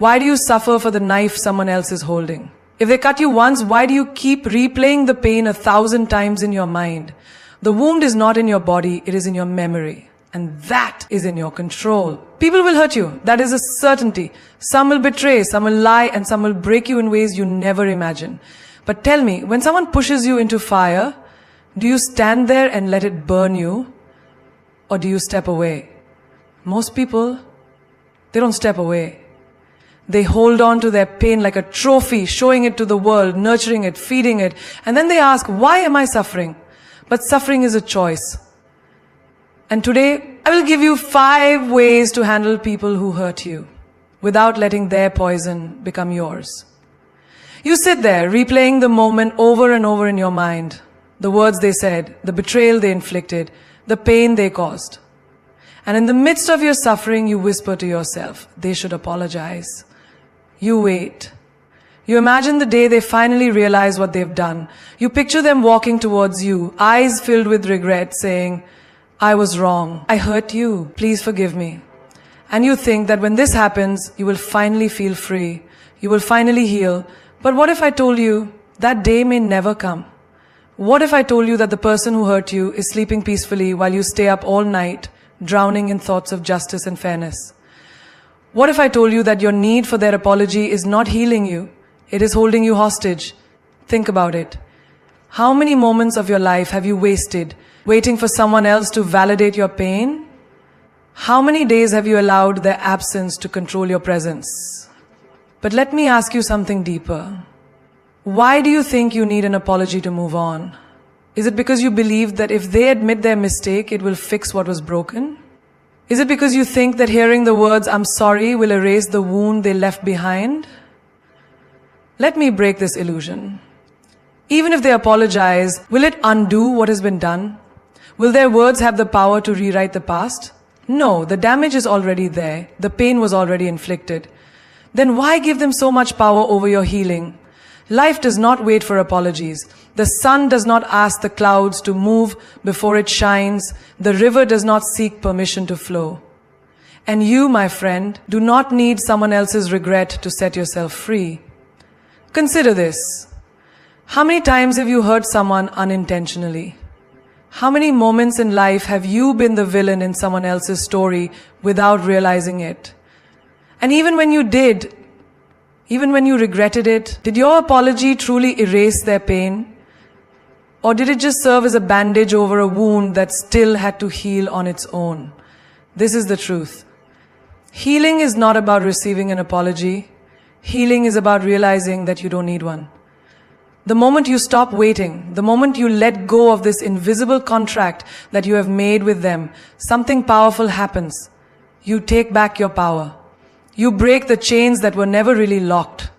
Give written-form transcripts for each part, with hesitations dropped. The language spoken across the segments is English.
Why do you suffer for the knife someone else is holding? If they cut you once, why do you keep replaying the pain 1,000 times in your mind? The wound is not in your body, it is in your memory. And that is in your control. People will hurt you. That is a certainty. Some will betray, some will lie, and some will break you in ways you never imagine. But tell me, when someone pushes you into fire, do you stand there and let it burn you? Or do you step away? Most people, they don't step away. They hold on to their pain like a trophy, showing it to the world, nurturing it, feeding it. And then they ask, why am I suffering? But suffering is a choice. And today, I will give you 5 ways to handle people who hurt you without letting their poison become yours. You sit there replaying the moment over and over in your mind. The words they said, the betrayal they inflicted, the pain they caused. And in the midst of your suffering, you whisper to yourself, they should apologize. You wait. You imagine the day they finally realize what they've done. You picture them walking towards you, eyes filled with regret, saying, I was wrong. I hurt you. Please forgive me. And you think that when this happens, you will finally feel free. You will finally heal. But what if I told you that day may never come? What if I told you that the person who hurt you is sleeping peacefully while you stay up all night, drowning in thoughts of justice and fairness? What if I told you that your need for their apology is not healing you, it is holding you hostage? Think about it. How many moments of your life have you wasted waiting for someone else to validate your pain? How many days have you allowed their absence to control your presence? But let me ask you something deeper. Why do you think you need an apology to move on? Is it because you believe that if they admit their mistake, it will fix what was broken? Is it because you think that hearing the words, I'm sorry, will erase the wound they left behind? Let me break this illusion. Even if they apologize, will it undo what has been done? Will their words have the power to rewrite the past? No, the damage is already there. The pain was already inflicted. Then why give them so much power over your healing? Life does not wait for apologies. The sun does not ask the clouds to move before it shines. The river does not seek permission to flow. And you, my friend, do not need someone else's regret to set yourself free. Consider this. How many times have you hurt someone unintentionally? How many moments in life have you been the villain in someone else's story without realizing it? And even when you did, even when you regretted it, did your apology truly erase their pain? Or did it just serve as a bandage over a wound that still had to heal on its own? This is the truth. Healing is not about receiving an apology. Healing is about realizing that you don't need one. The moment you stop waiting, the moment you let go of this invisible contract that you have made with them, something powerful happens. You take back your power. You break the chains that were never really locked.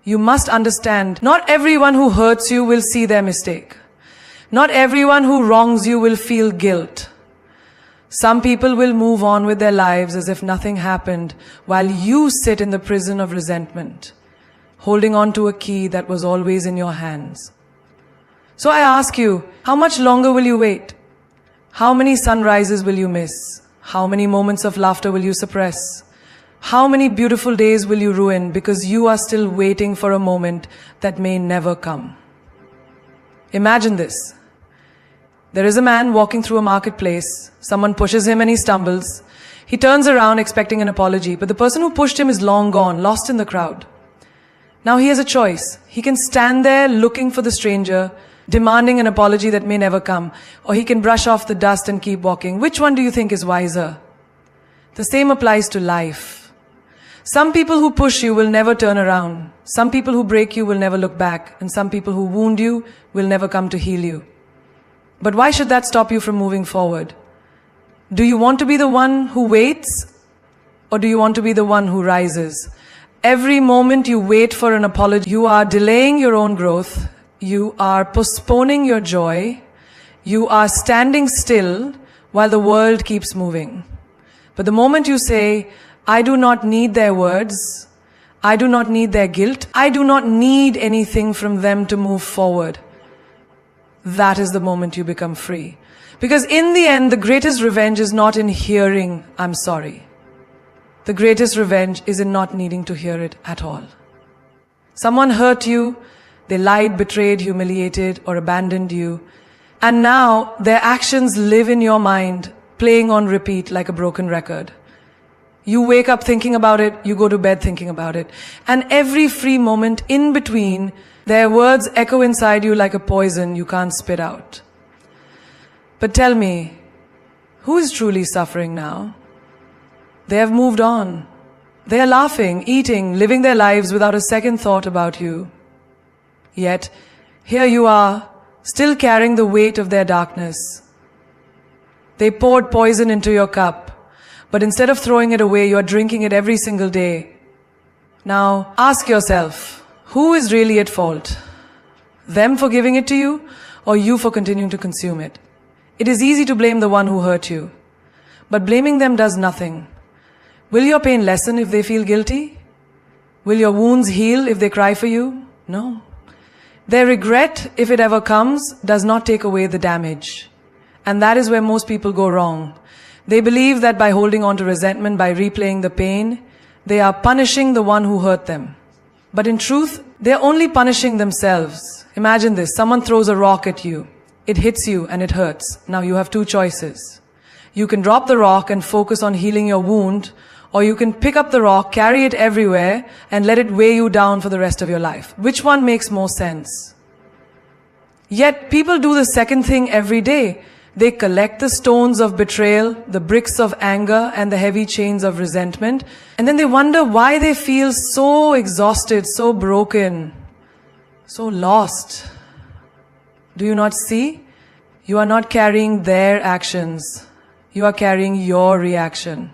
You must understand, not everyone who hurts you will see their mistake. Not everyone who wrongs you will feel guilt. Some people will move on with their lives as if nothing happened, while you sit in the prison of resentment, holding on to a key that was always in your hands. So I ask you, how much longer will you wait? How many sunrises will you miss? How many moments of laughter will you suppress? How many beautiful days will you ruin because you are still waiting for a moment that may never come? Imagine this. There is a man walking through a marketplace. Someone pushes him and he stumbles. He turns around expecting an apology, but the person who pushed him is long gone, lost in the crowd. Now he has a choice. He can stand there looking for the stranger, demanding an apology that may never come, or he can brush off the dust and keep walking. Which one do you think is wiser? The same applies to life. Some people who push you will never turn around. Some people who break you will never look back. And some people who wound you will never come to heal you. But why should that stop you from moving forward? Do you want to be the one who waits? Or do you want to be the one who rises? Every moment you wait for an apology, you are delaying your own growth. You are postponing your joy. You are standing still while the world keeps moving. But the moment you say, I do not need their words, I do not need their guilt, I do not need anything from them to move forward, that is the moment you become free. Because in the end, the greatest revenge is not in hearing, I'm sorry. The greatest revenge is in not needing to hear it at all. Someone hurt you, they lied, betrayed, humiliated, or abandoned you, and now their actions live in your mind, playing on repeat like a broken record. You wake up thinking about it, you go to bed thinking about it, and every free moment in between, their words echo inside you like a poison you can't spit out. But tell me, who is truly suffering now? They have moved on. They are laughing, eating, living their lives without a second thought about you. Yet, here you are, still carrying the weight of their darkness. They poured poison into your cup, but instead of throwing it away, you are drinking it every single day. Now, ask yourself, who is really at fault? Them for giving it to you, or you for continuing to consume it? It is easy to blame the one who hurt you, but blaming them does nothing. Will your pain lessen if they feel guilty? Will your wounds heal if they cry for you? No. Their regret, if it ever comes, does not take away the damage. And that is where most people go wrong. They believe that by holding on to resentment, by replaying the pain, they are punishing the one who hurt them. But in truth, they are only punishing themselves. Imagine this, someone throws a rock at you. It hits you and it hurts. Now you have two choices. You can drop the rock and focus on healing your wound, or you can pick up the rock, carry it everywhere, and let it weigh you down for the rest of your life. Which one makes more sense? Yet people do the second thing every day. They collect the stones of betrayal, the bricks of anger, and the heavy chains of resentment, and then they wonder why they feel so exhausted, so broken, so lost. Do you not see? You are not carrying their actions. You are carrying your reaction.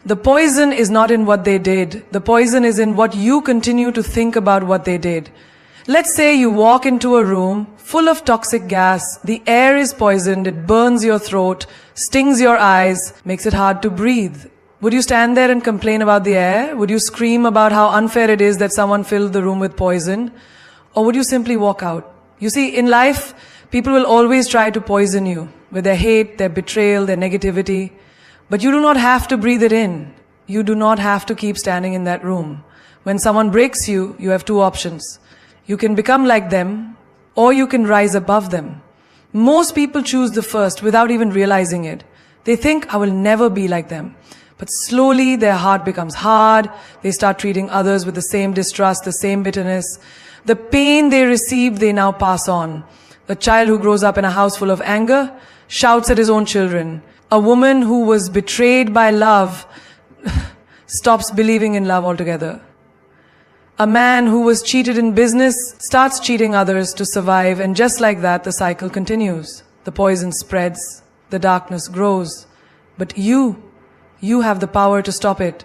The poison is not in what they did. The poison is in what you continue to think about what they did. Let's say you walk into a room full of toxic gas. The air is poisoned. It burns your throat, stings your eyes, makes it hard to breathe. Would you stand there and complain about the air? Would you scream about how unfair it is that someone filled the room with poison? Or would you simply walk out? You see, in life, people will always try to poison you with their hate, their betrayal, their negativity. But you do not have to breathe it in. You do not have to keep standing in that room. When someone breaks you, you have two options. You can become like them, or you can rise above them. Most people choose the first without even realizing it. They think, I will never be like them. But slowly their heart becomes hard. They start treating others with the same distrust, the same bitterness. The pain they receive, they now pass on. A child who grows up in a house full of anger shouts at his own children. A woman who was betrayed by love stops believing in love altogether. A man who was cheated in business starts cheating others to survive, and just like that, the cycle continues. The poison spreads, the darkness grows. But you have the power to stop it.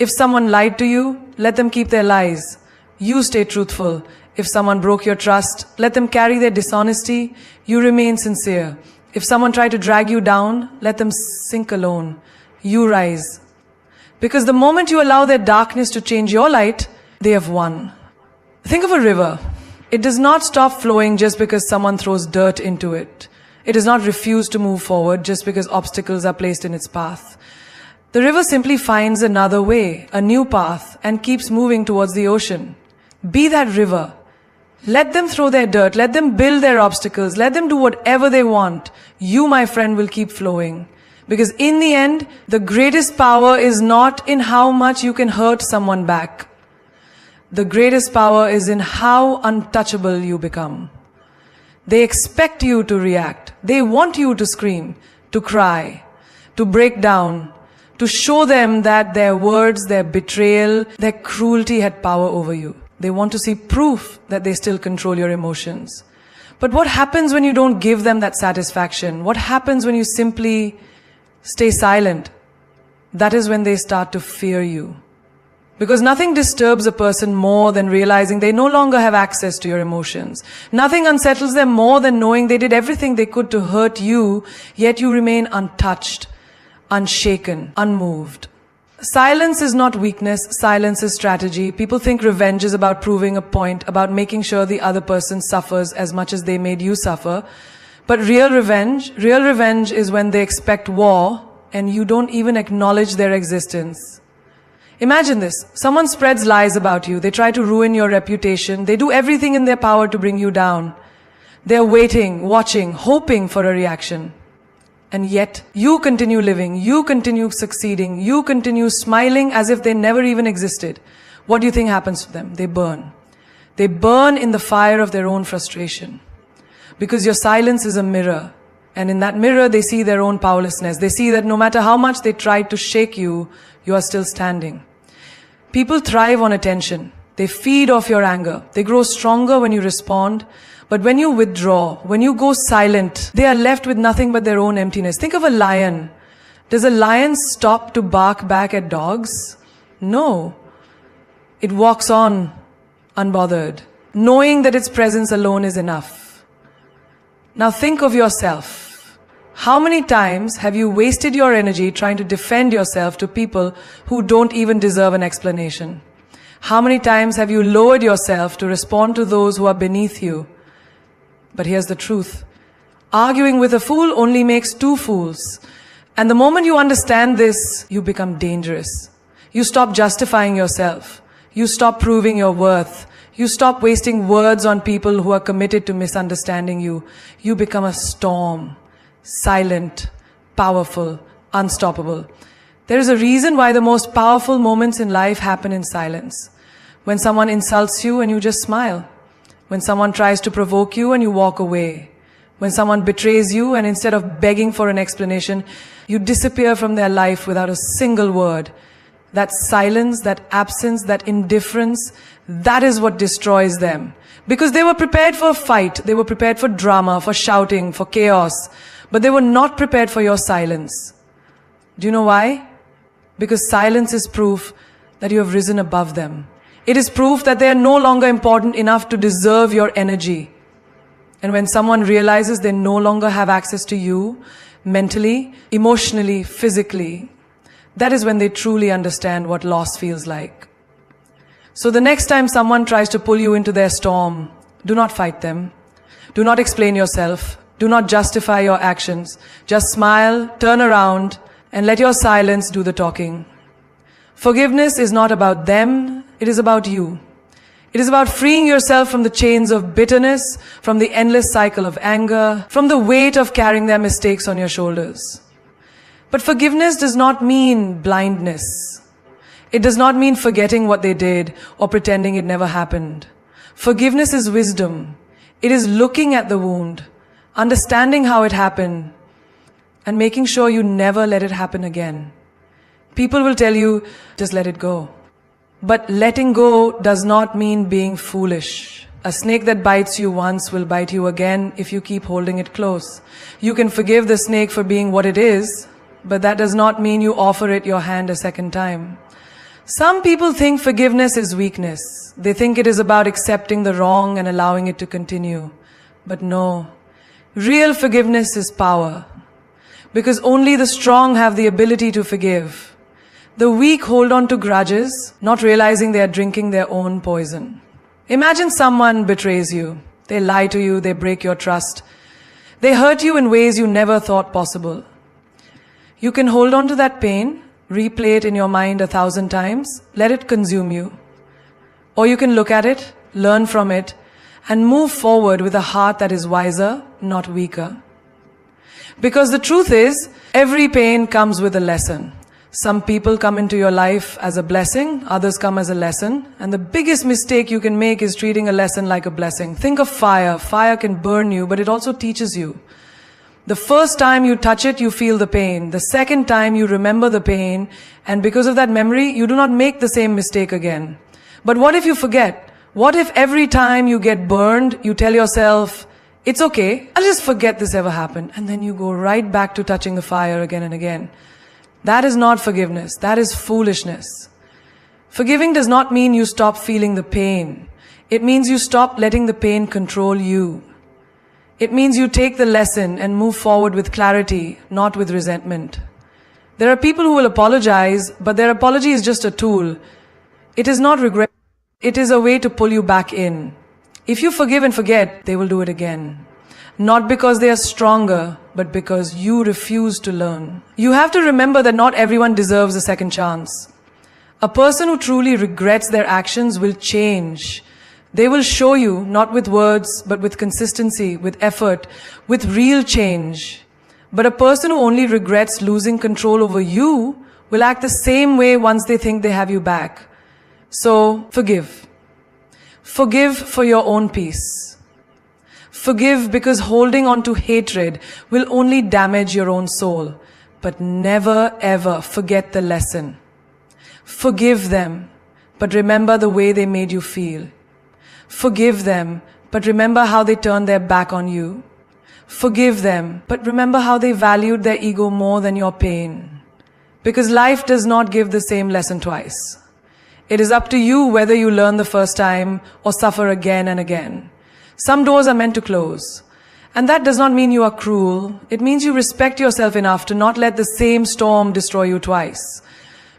If someone lied to you, let them keep their lies. You stay truthful. If someone broke your trust, let them carry their dishonesty. You remain sincere. If someone tried to drag you down, let them sink alone. You rise. Because the moment you allow their darkness to change your light, they have won. Think of a river. It does not stop flowing just because someone throws dirt into it. It does not refuse to move forward just because obstacles are placed in its path. The river simply finds another way, a new path, and keeps moving towards the ocean. Be that river. Let them throw their dirt. Let them build their obstacles. Let them do whatever they want. You, my friend, will keep flowing. Because in the end, the greatest power is not in how much you can hurt someone back. The greatest power is in how untouchable you become. They expect you to react. They want you to scream, to cry, to break down, to show them that their words, their betrayal, their cruelty had power over you. They want to see proof that they still control your emotions. But what happens when you don't give them that satisfaction? What happens when you simply stay silent? That is when they start to fear you. Because nothing disturbs a person more than realizing they no longer have access to your emotions. Nothing unsettles them more than knowing they did everything they could to hurt you, yet you remain untouched, unshaken, unmoved. Silence is not weakness, silence is strategy. People think revenge is about proving a point, about making sure the other person suffers as much as they made you suffer. But real revenge is when they expect war and you don't even acknowledge their existence. Imagine this. Someone spreads lies about you. They try to ruin your reputation. They do everything in their power to bring you down. They're waiting, watching, hoping for a reaction. And yet, you continue living, you continue succeeding, you continue smiling as if they never even existed. What do you think happens to them? They burn. They burn in the fire of their own frustration. Because your silence is a mirror. And in that mirror, they see their own powerlessness. They see that no matter how much they try to shake you, you are still standing. People thrive on attention. They feed off your anger. They grow stronger when you respond. But when you withdraw, when you go silent, they are left with nothing but their own emptiness. Think of a lion. Does a lion stop to bark back at dogs? No. It walks on, unbothered, knowing that its presence alone is enough. Now think of yourself. How many times have you wasted your energy trying to defend yourself to people who don't even deserve an explanation? How many times have you lowered yourself to respond to those who are beneath you? But here's the truth. Arguing with a fool only makes two fools. And the moment you understand this, you become dangerous. You stop justifying yourself. You stop proving your worth. You stop wasting words on people who are committed to misunderstanding you. You become a storm. Silent, powerful, unstoppable. There is a reason why the most powerful moments in life happen in silence. When someone insults you and you just smile. When someone tries to provoke you and you walk away. When someone betrays you and instead of begging for an explanation, you disappear from their life without a single word. That silence, that absence, that indifference, that is what destroys them. Because they were prepared for a fight, they were prepared for drama, for shouting, for chaos. But they were not prepared for your silence. Do you know why? Because silence is proof that you have risen above them. It is proof that they are no longer important enough to deserve your energy. And when someone realizes they no longer have access to you, mentally, emotionally, physically, that is when they truly understand what loss feels like. So the next time someone tries to pull you into their storm, do not fight them. Do not explain yourself. Do not justify your actions. Just smile, turn around, and let your silence do the talking. Forgiveness is not about them, it is about you. It is about freeing yourself from the chains of bitterness, from the endless cycle of anger, from the weight of carrying their mistakes on your shoulders. But forgiveness does not mean blindness. It does not mean forgetting what they did or pretending it never happened. Forgiveness is wisdom. It is looking at the wound, understanding how it happened, and making sure you never let it happen again. People will tell you, just let it go. But letting go does not mean being foolish. A snake that bites you once will bite you again if you keep holding it close. You can forgive the snake for being what it is, but that does not mean you offer it your hand a second time. Some people think forgiveness is weakness. They think it is about accepting the wrong and allowing it to continue. But no. Real forgiveness is power. Because only the strong have the ability to forgive. The weak hold on to grudges, not realizing they are drinking their own poison. Imagine someone betrays you. They lie to you, they break your trust. They hurt you in ways you never thought possible. You can hold on to that pain, replay it in your mind 1,000 times, let it consume you. Or you can look at it, learn from it, and move forward with a heart that is wiser, not weaker. Because the truth is, every pain comes with a lesson. Some people come into your life as a blessing, others come as a lesson. And the biggest mistake you can make is treating a lesson like a blessing. Think of fire. Fire can burn you, but it also teaches you. The first time you touch it, you feel the pain. The second time you remember the pain, and because of that memory, you do not make the same mistake again. But what if you forget? What if every time you get burned, you tell yourself, it's okay, I'll just forget this ever happened. And then you go right back to touching the fire again and again. That is not forgiveness. That is foolishness. Forgiving does not mean you stop feeling the pain. It means you stop letting the pain control you. It means you take the lesson and move forward with clarity, not with resentment. There are people who will apologize, but their apology is just a tool. It is not regret. It is a way to pull you back in. If you forgive and forget, they will do it again. Not because they are stronger, but because you refuse to learn. You have to remember that not everyone deserves a second chance. A person who truly regrets their actions will change. They will show you, not with words, but with consistency, with effort, with real change. But a person who only regrets losing control over you will act the same way once they think they have you back. So, forgive. Forgive for your own peace. Forgive because holding on to hatred will only damage your own soul. But never ever forget the lesson. Forgive them, but remember the way they made you feel. Forgive them, but remember how they turned their back on you. Forgive them, but remember how they valued their ego more than your pain. Because life does not give the same lesson twice. It is up to you whether you learn the first time or suffer again and again. Some doors are meant to close. And that does not mean you are cruel. It means you respect yourself enough to not let the same storm destroy you twice.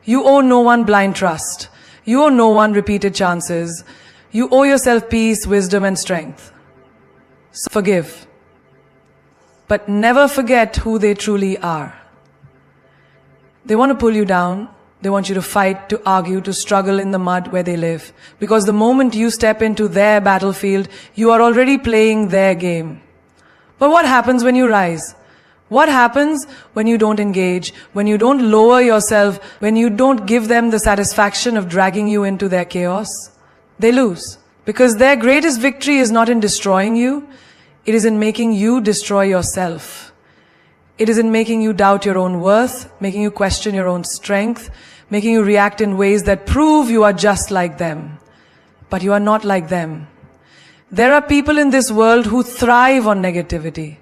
You owe no one blind trust. You owe no one repeated chances. You owe yourself peace, wisdom, and strength. So forgive. But never forget who they truly are. They want to pull you down. They want you to fight, to argue, to struggle in the mud where they live. Because the moment you step into their battlefield, you are already playing their game. But what happens when you rise? What happens when you don't engage, when you don't lower yourself, when you don't give them the satisfaction of dragging you into their chaos? They lose. Because their greatest victory is not in destroying you, it is in making you destroy yourself. It is in making you doubt your own worth, making you question your own strength, making you react in ways that prove you are just like them. But you are not like them. There are people in this world who thrive on negativity.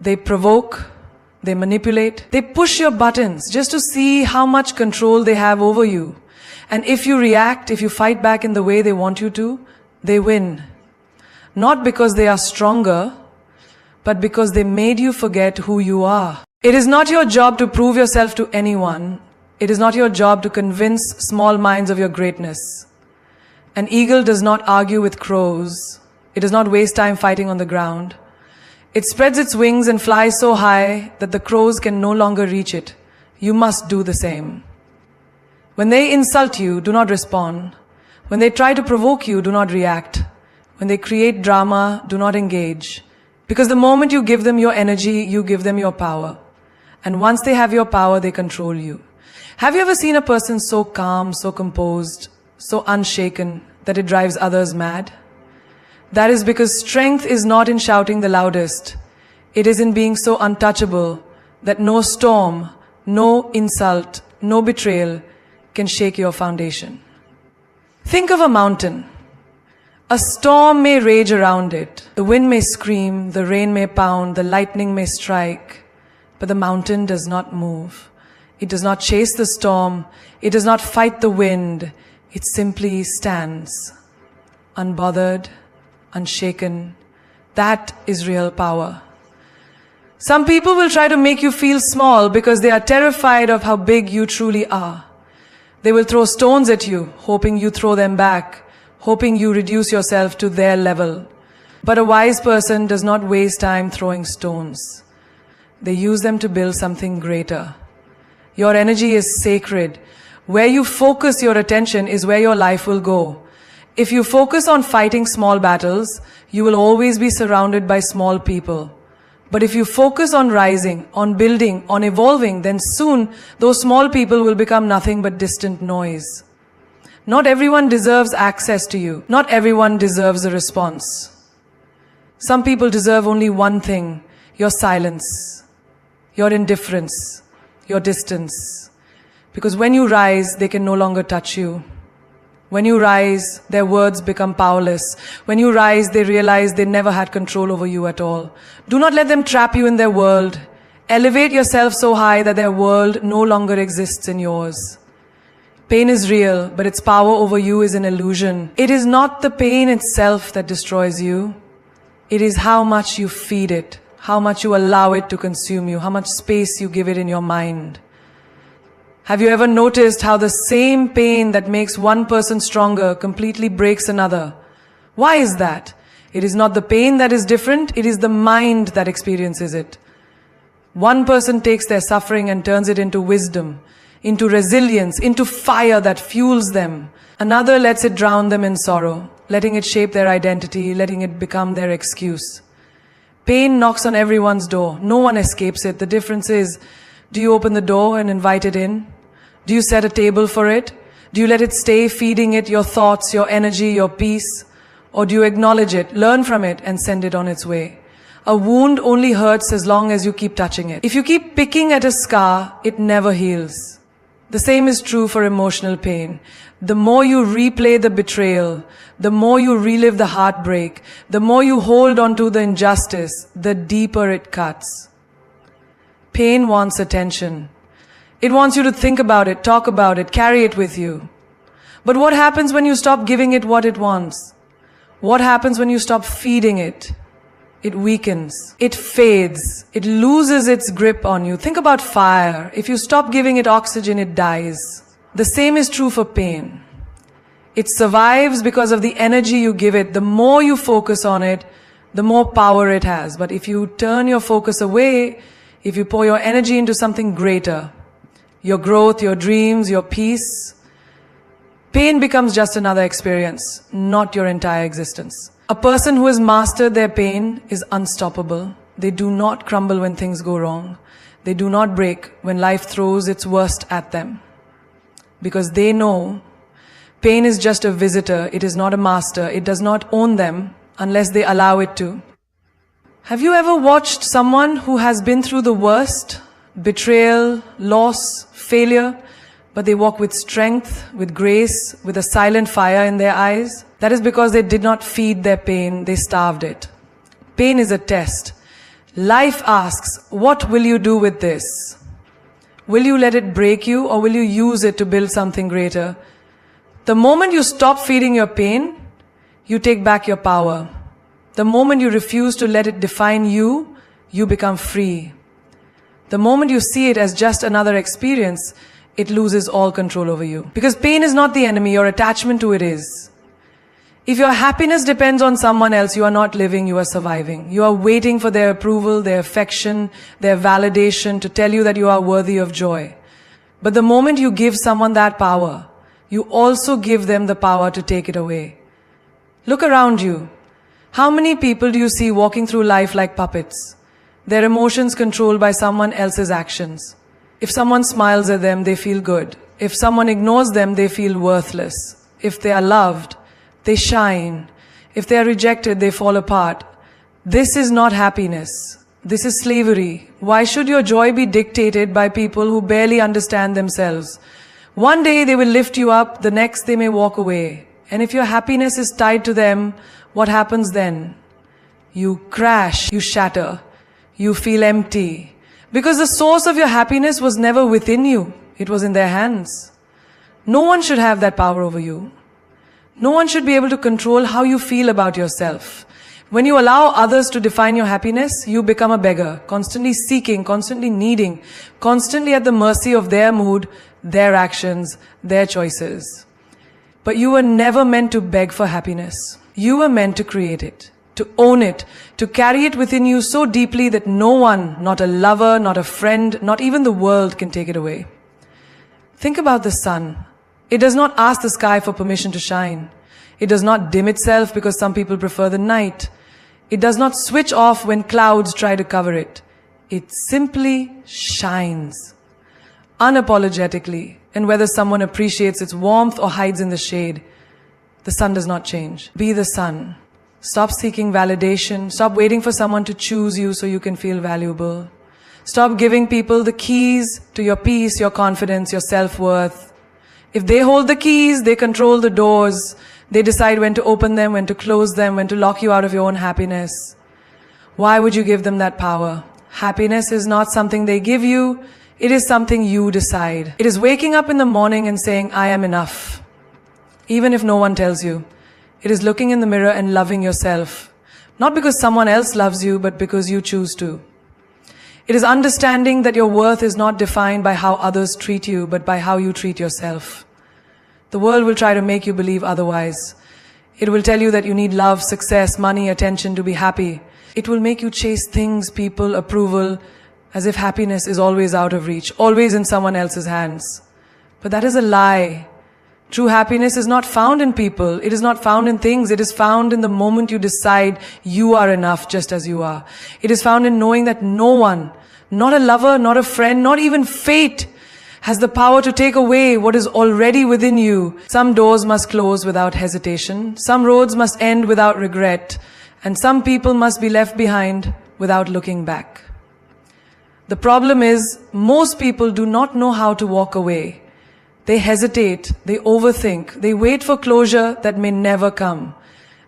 They provoke, they manipulate, they push your buttons just to see how much control they have over you. And if you react, if you fight back in the way they want you to, they win. Not because they are stronger, but because they made you forget who you are. It is not your job to prove yourself to anyone. It is not your job to convince small minds of your greatness. An eagle does not argue with crows. It does not waste time fighting on the ground. It spreads its wings and flies so high that the crows can no longer reach it. You must do the same. When they insult you, do not respond. When they try to provoke you, do not react. When they create drama, do not engage. Because the moment you give them your energy, you give them your power. And once they have your power, they control you. Have you ever seen a person so calm, so composed, so unshaken that it drives others mad? That is because strength is not in shouting the loudest. It is in being so untouchable that no storm, no insult, no betrayal can shake your foundation. Think of a mountain. A storm may rage around it. The wind may scream, the rain may pound, the lightning may strike. But the mountain does not move. It does not chase the storm. It does not fight the wind. It simply stands, unbothered, unshaken. That is real power. Some people will try to make you feel small because they are terrified of how big you truly are. They will throw stones at you, hoping you throw them back, hoping you reduce yourself to their level. But a wise person does not waste time throwing stones. They use them to build something greater. Your energy is sacred. Where you focus your attention is where your life will go. If you focus on fighting small battles, you will always be surrounded by small people. But if you focus on rising, on building, on evolving, then soon those small people will become nothing but distant noise. Not everyone deserves access to you. Not everyone deserves a response. Some people deserve only one thing: your silence, your indifference, your distance. Because when you rise, they can no longer touch you. When you rise, their words become powerless. When you rise, they realize they never had control over you at all. Do not let them trap you in their world. Elevate yourself so high that their world no longer exists in yours. Pain is real, but its power over you is an illusion. It is not the pain itself that destroys you. It is how much you feed it, how much you allow it to consume you, how much space you give it in your mind. Have you ever noticed how the same pain that makes one person stronger completely breaks another? Why is that? It is not the pain that is different, it is the mind that experiences it. One person takes their suffering and turns it into wisdom. into resilience, into fire that fuels them. Another lets it drown them in sorrow, letting it shape their identity, letting it become their excuse. Pain knocks on everyone's door. No one escapes it. The difference is, do you open the door and invite it in? Do you set a table for it? Do you let it stay, feeding it your thoughts, your energy, your peace? Or do you acknowledge it, learn from it, and send it on its way? A wound only hurts as long as you keep touching it. If you keep picking at a scar, it never heals. The same is true for emotional pain. The more you replay the betrayal, the more you relive the heartbreak, the more you hold on to the injustice, the deeper it cuts. Pain wants attention. It wants you to think about it, talk about it, carry it with you. But what happens when you stop giving it what it wants? What happens when you stop feeding it? It weakens. It fades. It loses its grip on you. Think about fire. If you stop giving it oxygen, it dies. The same is true for pain. It survives because of the energy you give it. The more you focus on it, the more power it has. But if you turn your focus away, if you pour your energy into something greater, your growth, your dreams, your peace, pain becomes just another experience, not your entire existence. A person who has mastered their pain is unstoppable. They do not crumble when things go wrong. They do not break when life throws its worst at them. Because they know pain is just a visitor. It is not a master. It does not own them unless they allow it to. Have you ever watched someone who has been through the worst? Betrayal, loss, failure, but they walk with strength, with grace, with a silent fire in their eyes? That is because they did not feed their pain, they starved it. Pain is a test. Life asks, what will you do with this? Will you let it break you, or will you use it to build something greater? The moment you stop feeding your pain, you take back your power. The moment you refuse to let it define you, you become free. The moment you see it as just another experience, it loses all control over you. Because pain is not the enemy, your attachment to it is. If your happiness depends on someone else, you are not living, you are surviving. You are waiting for their approval, their affection, their validation to tell you that you are worthy of joy. But the moment you give someone that power, you also give them the power to take it away. Look around you. How many people do you see walking through life like puppets? Their emotions controlled by someone else's actions. If someone smiles at them, they feel good. If someone ignores them, they feel worthless. If they are loved, they shine. If they are rejected, they fall apart. This is not happiness. This is slavery. Why should your joy be dictated by people who barely understand themselves? One day they will lift you up, the next they may walk away. And if your happiness is tied to them, what happens then? You crash, you shatter, you feel empty. Because the source of your happiness was never within you. It was in their hands. No one should have that power over you. No one should be able to control how you feel about yourself. When you allow others to define your happiness, you become a beggar, constantly seeking, constantly needing, constantly at the mercy of their mood, their actions, their choices. But you were never meant to beg for happiness. You were meant to create it, to own it, to carry it within you so deeply that no one, not a lover, not a friend, not even the world can take it away. Think about the sun. It does not ask the sky for permission to shine. It does not dim itself because some people prefer the night. It does not switch off when clouds try to cover it. It simply shines. Unapologetically, and whether someone appreciates its warmth or hides in the shade, the sun does not change. Be the sun. Stop seeking validation. Stop waiting for someone to choose you so you can feel valuable. Stop giving people the keys to your peace, your confidence, your self-worth. If they hold the keys, they control the doors. They decide when to open them, when to close them, when to lock you out of your own happiness. Why would you give them that power? Happiness is not something they give you. It is something you decide. It is waking up in the morning and saying, I am enough. Even if no one tells you. It is looking in the mirror and loving yourself. Not because someone else loves you, but because you choose to. It is understanding that your worth is not defined by how others treat you, but by how you treat yourself. The world will try to make you believe otherwise. It will tell you that you need love, success, money, attention to be happy. It will make you chase things, people, approval, as if happiness is always out of reach, always in someone else's hands. But that is a lie. True happiness is not found in people. It is not found in things. It is found in the moment you decide you are enough just as you are. It is found in knowing that no one, not a lover, not a friend, not even fate, has the power to take away what is already within you. Some doors must close without hesitation. Some roads must end without regret. And some people must be left behind without looking back. The problem is, most people do not know how to walk away. They hesitate, they overthink, they wait for closure that may never come.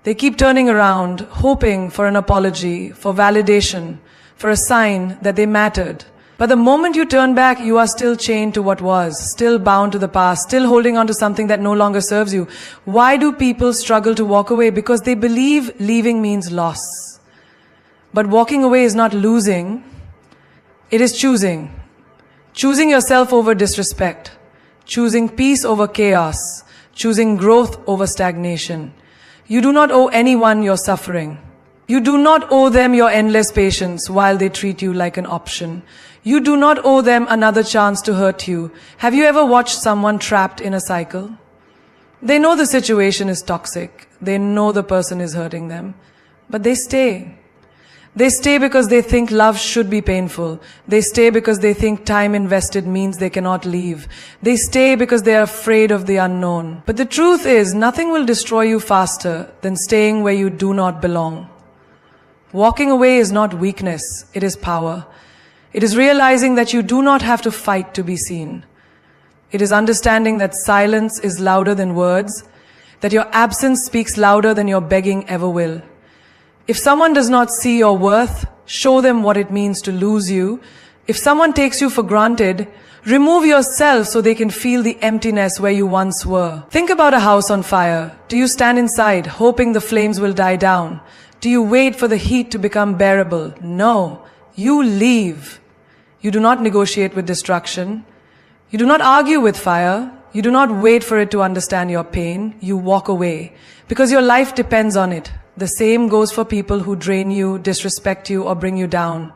They keep turning around, hoping for an apology, for validation, for a sign that they mattered. But the moment you turn back, you are still chained to what was, still bound to the past, still holding on to something that no longer serves you. Why do people struggle to walk away? Because they believe leaving means loss. But walking away is not losing, it is choosing. Choosing yourself over disrespect. Choosing peace over chaos, choosing growth over stagnation. You do not owe anyone your suffering. You do not owe them your endless patience while they treat you like an option. You do not owe them another chance to hurt you. Have you ever watched someone trapped in a cycle? They know the situation is toxic. They know the person is hurting them. But they stay. They stay because they think love should be painful. They stay because they think time invested means they cannot leave. They stay because they are afraid of the unknown. But the truth is, nothing will destroy you faster than staying where you do not belong. Walking away is not weakness, it is power. It is realizing that you do not have to fight to be seen. It is understanding that silence is louder than words, that your absence speaks louder than your begging ever will. If someone does not see your worth, show them what it means to lose you. If someone takes you for granted, remove yourself so they can feel the emptiness where you once were. Think about a house on fire. Do you stand inside, hoping the flames will die down? Do you wait for the heat to become bearable? No. You leave. You do not negotiate with destruction. You do not argue with fire. You do not wait for it to understand your pain. You walk away because your life depends on it. The same goes for people who drain you, disrespect you, or bring you down.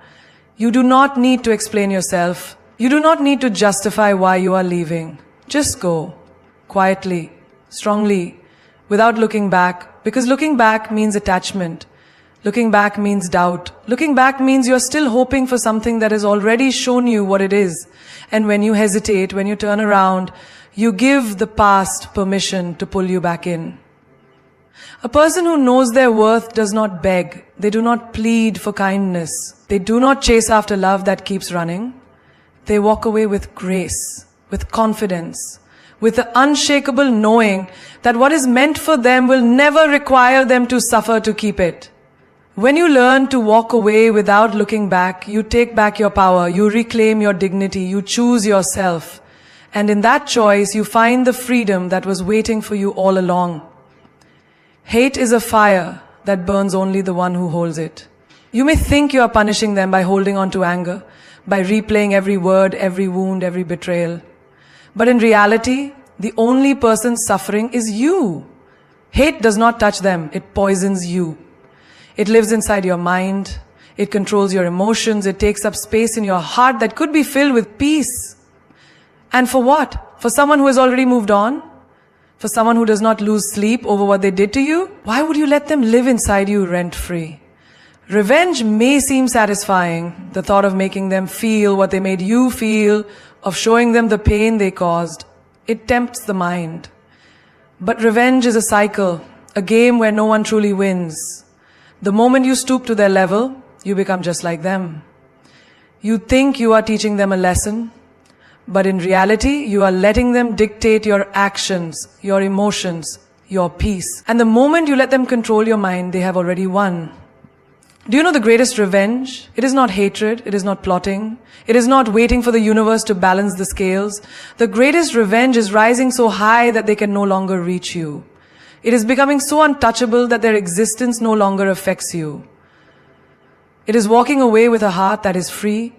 You do not need to explain yourself. You do not need to justify why you are leaving. Just go, quietly, strongly, without looking back, because looking back means attachment. Looking back means doubt. Looking back means you're still hoping for something that has already shown you what it is. And when you hesitate, when you turn around, you give the past permission to pull you back in. A person who knows their worth does not beg. They do not plead for kindness. They do not chase after love that keeps running. They walk away with grace, with confidence, with the unshakable knowing that what is meant for them will never require them to suffer to keep it. When you learn to walk away without looking back, you take back your power, you reclaim your dignity, you choose yourself. And in that choice, you find the freedom that was waiting for you all along. Hate is a fire that burns only the one who holds it. You may think you are punishing them by holding on to anger, by replaying every word, every wound, every betrayal. But in reality, the only person suffering is you. Hate does not touch them, it poisons you. It lives inside your mind, it controls your emotions, it takes up space in your heart that could be filled with peace. And for what? For someone who has already moved on? For someone who does not lose sleep over what they did to you? Why would you let them live inside you rent-free? Revenge may seem satisfying, the thought of making them feel what they made you feel, of showing them the pain they caused. It tempts the mind. But revenge is a cycle, a game where no one truly wins. The moment you stoop to their level, you become just like them. You think you are teaching them a lesson, but in reality, you are letting them dictate your actions, your emotions, your peace. And the moment you let them control your mind, they have already won. Do you know the greatest revenge? It is not hatred, it is not plotting, it is not waiting for the universe to balance the scales. The greatest revenge is rising so high that they can no longer reach you. It is becoming so untouchable that their existence no longer affects you. It is walking away with a heart that is free,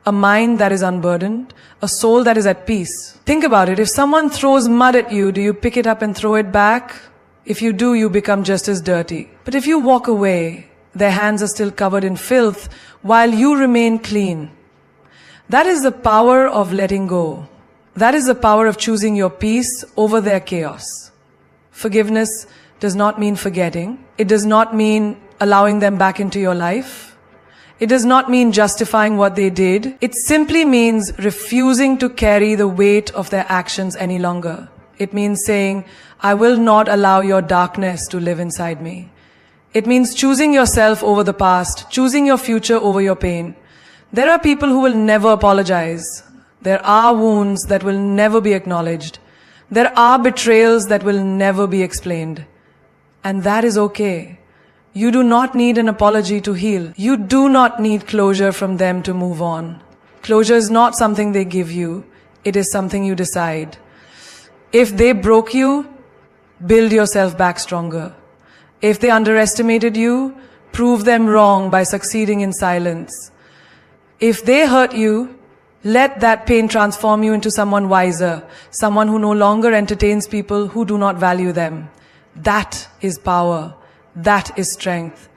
a mind that is unburdened, a soul that is at peace. Think about it. If someone throws mud at you, do you pick it up and throw it back? If you do, you become just as dirty. But if you walk away, their hands are still covered in filth while you remain clean. That is the power of letting go. That is the power of choosing your peace over their chaos. Forgiveness does not mean forgetting. It does not mean allowing them back into your life. It does not mean justifying what they did. It simply means refusing to carry the weight of their actions any longer. It means saying, I will not allow your darkness to live inside me. It means choosing yourself over the past, choosing your future over your pain. There are people who will never apologize. There are wounds that will never be acknowledged. There are betrayals that will never be explained. And that is okay. You do not need an apology to heal. You do not need closure from them to move on. Closure is not something they give you. It is something you decide. If they broke you, build yourself back stronger. If they underestimated you, prove them wrong by succeeding in silence. If they hurt you, let that pain transform you into someone wiser, someone who no longer entertains people who do not value them. That is power. That is strength.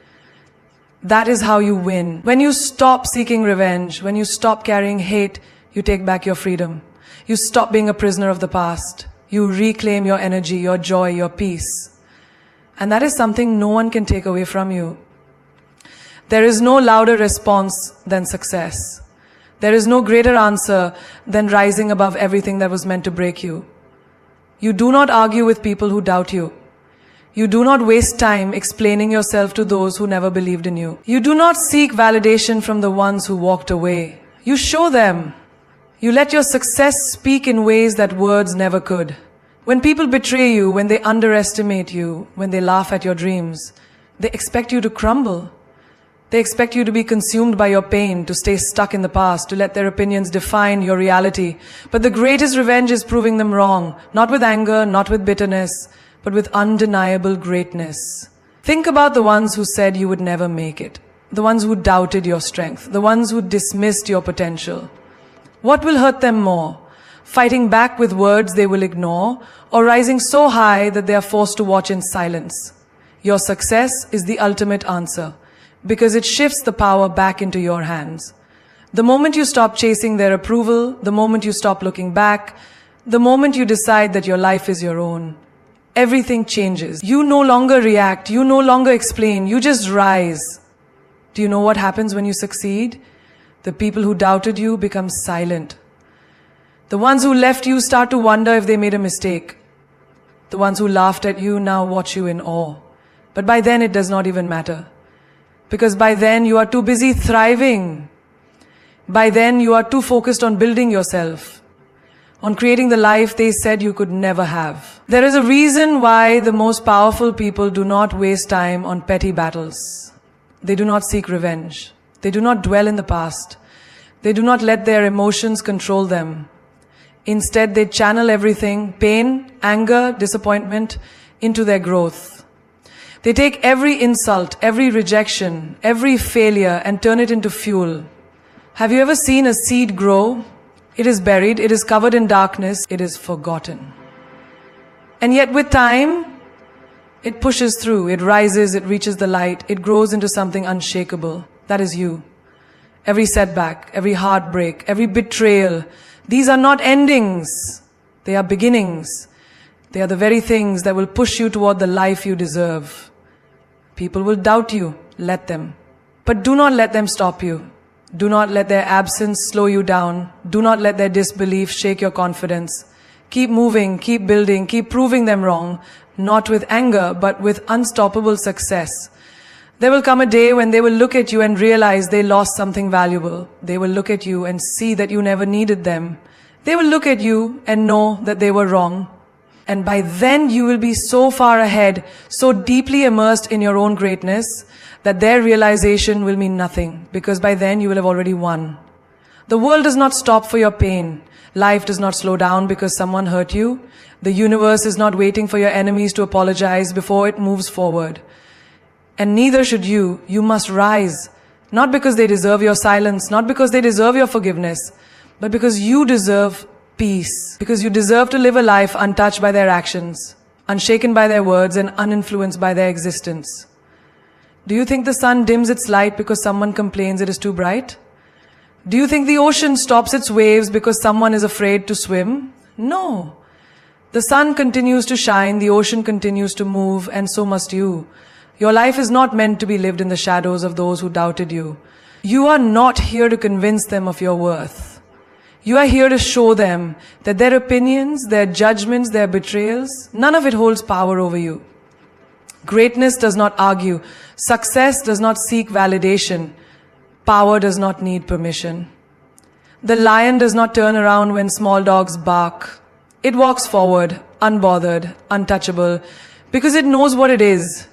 That is how you win. When you stop seeking revenge, when you stop carrying hate, you take back your freedom. You stop being a prisoner of the past. You reclaim your energy, your joy, your peace. And that is something no one can take away from you. There is no louder response than success. There is no greater answer than rising above everything that was meant to break you. You do not argue with people who doubt you. You do not waste time explaining yourself to those who never believed in you. You do not seek validation from the ones who walked away. You show them. You let your success speak in ways that words never could. When people betray you, when they underestimate you, when they laugh at your dreams, they expect you to crumble. They expect you to be consumed by your pain, to stay stuck in the past, to let their opinions define your reality. But the greatest revenge is proving them wrong, not with anger, not with bitterness, but with undeniable greatness. Think about the ones who said you would never make it, the ones who doubted your strength, the ones who dismissed your potential. What will hurt them more? Fighting back with words they will ignore, or rising so high that they are forced to watch in silence? Your success is the ultimate answer, because it shifts the power back into your hands. The moment you stop chasing their approval, the moment you stop looking back, the moment you decide that your life is your own, everything changes. You no longer react, you no longer explain, you just rise. Do you know what happens when you succeed? The people who doubted you become silent. The ones who left you start to wonder if they made a mistake. The ones who laughed at you now watch you in awe. But by then it does not even matter. Because by then you are too busy thriving. By then you are too focused on building yourself, on creating the life they said you could never have. There is a reason why the most powerful people do not waste time on petty battles. They do not seek revenge. They do not dwell in the past. They do not let their emotions control them. Instead, they channel everything, pain, anger, disappointment, into their growth. They take every insult, every rejection, every failure and turn it into fuel. Have you ever seen a seed grow? It is buried, it is covered in darkness, it is forgotten. And yet with time, it pushes through, it rises, it reaches the light, it grows into something unshakable. That is you. Every setback, every heartbreak, every betrayal, these are not endings. They are beginnings. They are the very things that will push you toward the life you deserve. People will doubt you. Let them. But do not let them stop you. Do not let their absence slow you down. Do not let their disbelief shake your confidence. Keep moving, keep building, keep proving them wrong, not with anger, but with unstoppable success. There will come a day when they will look at you and realize they lost something valuable. They will look at you and see that you never needed them. They will look at you and know that they were wrong. And by then you will be so far ahead, so deeply immersed in your own greatness, that their realization will mean nothing, because by then you will have already won. The world does not stop for your pain. Life does not slow down because someone hurt you. The universe is not waiting for your enemies to apologize before it moves forward. And neither should you. You must rise. Not because they deserve your silence, not because they deserve your forgiveness, but because you deserve peace. Because you deserve to live a life untouched by their actions, unshaken by their words, and uninfluenced by their existence. Do you think the sun dims its light because someone complains it is too bright? Do you think the ocean stops its waves because someone is afraid to swim? No. The sun continues to shine, the ocean continues to move, and so must you. Your life is not meant to be lived in the shadows of those who doubted you. You are not here to convince them of your worth. You are here to show them that their opinions, their judgments, their betrayals, none of it holds power over you. Greatness does not argue. Success does not seek validation. Power does not need permission. The lion does not turn around when small dogs bark. It walks forward, unbothered, untouchable, because it knows what it is.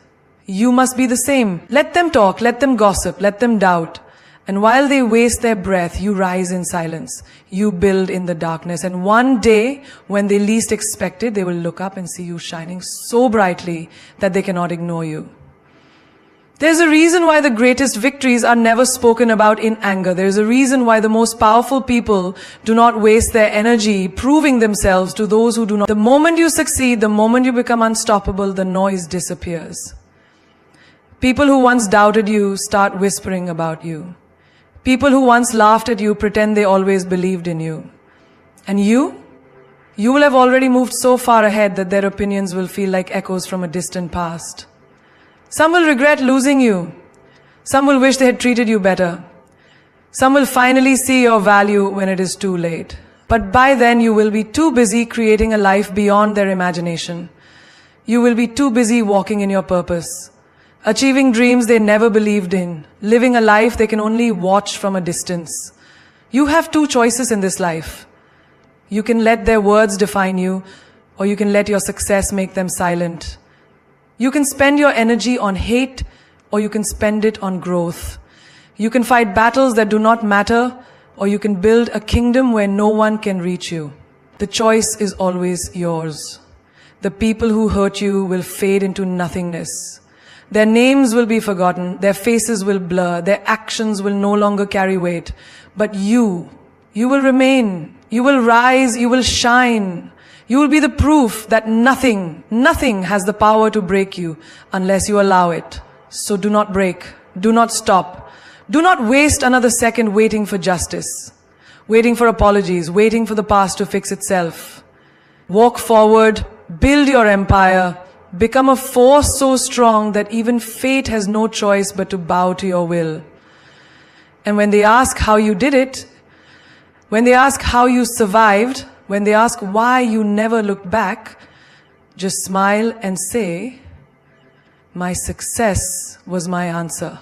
You must be the same. Let them talk, let them gossip, let them doubt. And while they waste their breath, you rise in silence. You build in the darkness. And one day, when they least expect it, they will look up and see you shining so brightly that they cannot ignore you. There's a reason why the greatest victories are never spoken about in anger. There's a reason why the most powerful people do not waste their energy proving themselves to those who do not. The moment you succeed, the moment you become unstoppable, the noise disappears. People who once doubted you start whispering about you. People who once laughed at you pretend they always believed in you. And you will have already moved so far ahead that their opinions will feel like echoes from a distant past. Some will regret losing you. Some will wish they had treated you better. Some will finally see your value when it is too late. But by then you will be too busy creating a life beyond their imagination. You will be too busy walking in your purpose, achieving dreams they never believed in, living a life they can only watch from a distance. You have two choices in this life. You can let their words define you, or you can let your success make them silent. You can spend your energy on hate, or you can spend it on growth. You can fight battles that do not matter, or you can build a kingdom where no one can reach you. The choice is always yours. The people who hurt you will fade into nothingness. Their names will be forgotten, their faces will blur, their actions will no longer carry weight. But you will remain, you will rise, you will shine. You will be the proof that nothing has the power to break you unless you allow it. So do not break, do not stop. Do not waste another second waiting for justice, waiting for apologies, waiting for the past to fix itself. Walk forward, build your empire, become a force so strong that even fate has no choice but to bow to your will. And when they ask how you did it, when they ask how you survived, when they ask why you never looked back, just smile and say, "My success was my answer."